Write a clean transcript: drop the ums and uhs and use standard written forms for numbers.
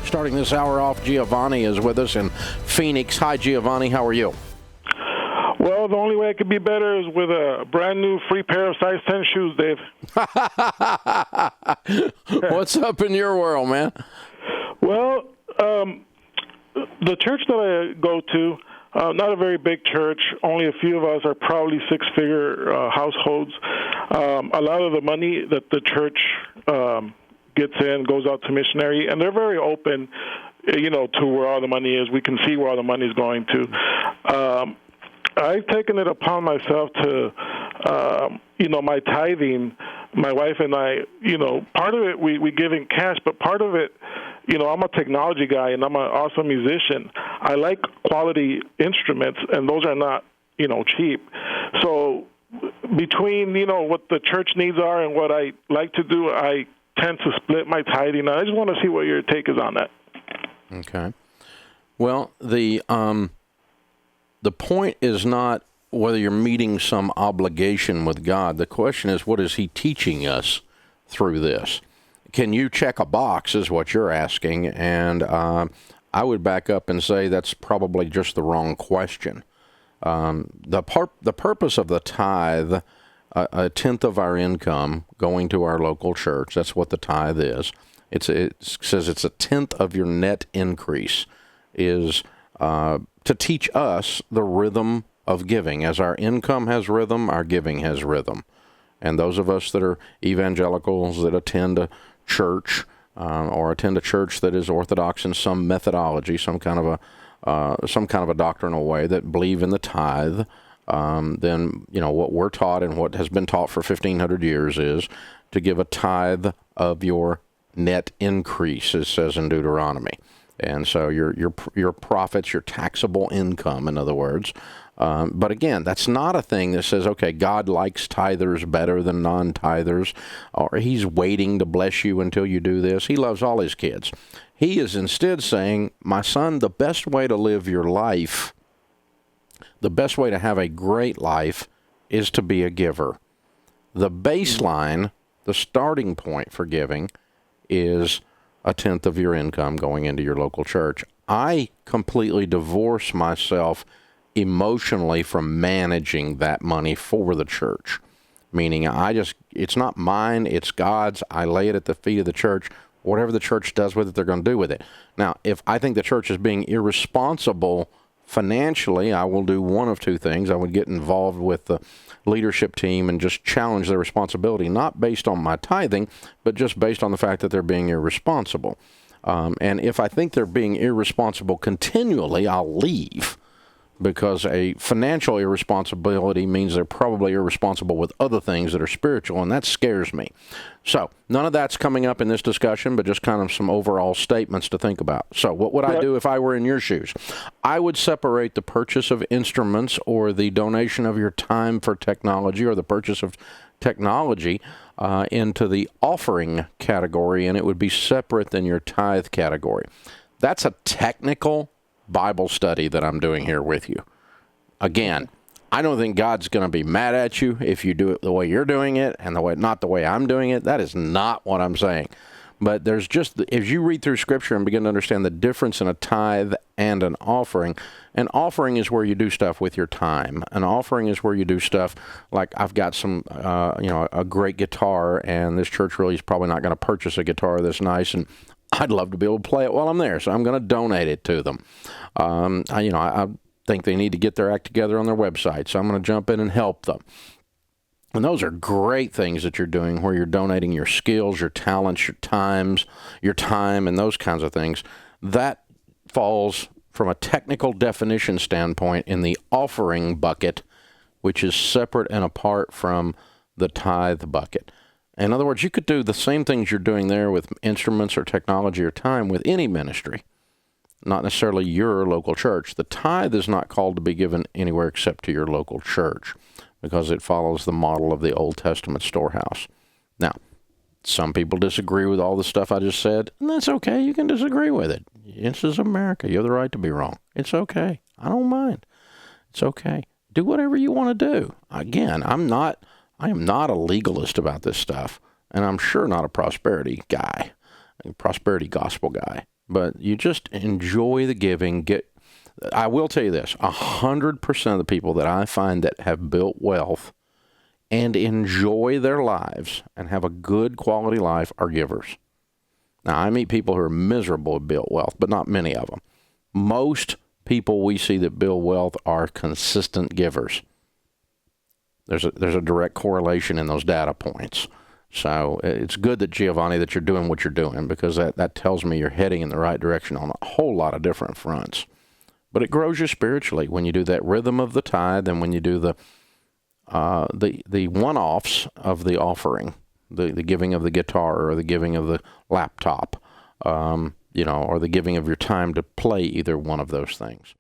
Starting this hour off, Giovanni is with us in Phoenix. Hi, Giovanni. How are you? Well, the only way it could be better is with a brand new free pair of size 10 shoes, Dave. What's up in your world, man? Well, the church that I go to, not a very big church. Only a few of us are probably six-figure households. A lot of the money that the church gets in goes out to missionary, and they're very open, to where all the money is. We can see where all the money is going to. I've taken it upon myself to, my tithing, my wife and I, part of it we give in cash, but part of it, I'm a technology guy and I'm an awesome musician. I like quality instruments, and those are not, cheap. So between, what the church needs are and what I like to do, I tend to split my tithing. I just want to see what your take is on that. Okay. Well, the point is not whether you're meeting some obligation with God. The question is, what is he teaching us through this? Can you check a box is what you're asking, and I would back up and say that's probably just the wrong question. The purpose of the tithe, a tenth of our income going to our local church, that's what the tithe is. It says it's a tenth of your net increase, is to teach us the rhythm of giving. As our income has rhythm, our giving has rhythm. And those of us that are evangelicals that attend a church or attend a church that is orthodox in some methodology, some kind of a doctrinal way, that believe in the tithe, then what we're taught and what has been taught for 1,500 years is to give a tithe of your net increase, it says in Deuteronomy. And so your profits, your taxable income, in other words. But again, that's not a thing that says, okay, God likes tithers better than non-tithers, or he's waiting to bless you until you do this. He loves all his kids. He is instead saying, my son, the best way to live your life, the best way to have a great life is to be a giver. The baseline, the starting point for giving is a tenth of your income going into your local church. I completely divorce myself emotionally from managing that money for the church, meaning it's not mine, it's God's. I lay it at the feet of the church. Whatever the church does with it, they're going to do with it. Now, if I think the church is being irresponsible financially, I will do one of two things. I would get involved with the leadership team and just challenge their responsibility, not based on my tithing, but just based on the fact that they're being irresponsible. And if I think they're being irresponsible continually, I'll leave, because a financial irresponsibility means they're probably irresponsible with other things that are spiritual, and that scares me. So none of that's coming up in this discussion, but just kind of some overall statements to think about. So what would I do if I were in your shoes? I would separate the purchase of instruments or the donation of your time for technology or the purchase of technology into the offering category, and it would be separate than your tithe category. That's a technical Bible study that I'm doing here with you. Again, I don't think God's going to be mad at you if you do it the way you're doing it and not the way I'm doing it. That is not what I'm saying. But there's just, as you read through Scripture and begin to understand the difference in a tithe and an offering is where you do stuff with your time. An offering is where you do stuff like, I've got some, a great guitar, and this church really is probably not going to purchase a guitar that's nice, and I'd love to be able to play it while I'm there, so I'm going to donate it to them. I think they need to get their act together on their website, so I'm going to jump in and help them. And those are great things that you're doing, where you're donating your skills, your talents, your time, and those kinds of things. That falls, from a technical definition standpoint, in the offering bucket, which is separate and apart from the tithe bucket. In other words, you could do the same things you're doing there with instruments or technology or time with any ministry, not necessarily your local church. The tithe is not called to be given anywhere except to your local church, because it follows the model of the Old Testament storehouse. Now, some people disagree with all the stuff I just said, and that's okay. You can disagree with it. This is America. You have the right to be wrong. It's okay. I don't mind. It's okay. Do whatever you want to do. Again, I am not a legalist about this stuff, and I'm sure not a prosperity guy, a prosperity gospel guy. but you just enjoy the giving. I will tell you this, 100% of the people that I find that have built wealth and enjoy their lives and have a good quality life are givers. Now, I meet people who are miserable at built wealth, but not many of them. Most people we see that build wealth are consistent givers. There's a direct correlation in those data points. So it's good that, Giovanni, that you're doing what you're doing, because that tells me you're heading in the right direction on a whole lot of different fronts. But it grows you spiritually when you do that rhythm of the tithe, and when you do the one-offs of the offering, the giving of the guitar or the giving of the laptop, or the giving of your time to play either one of those things.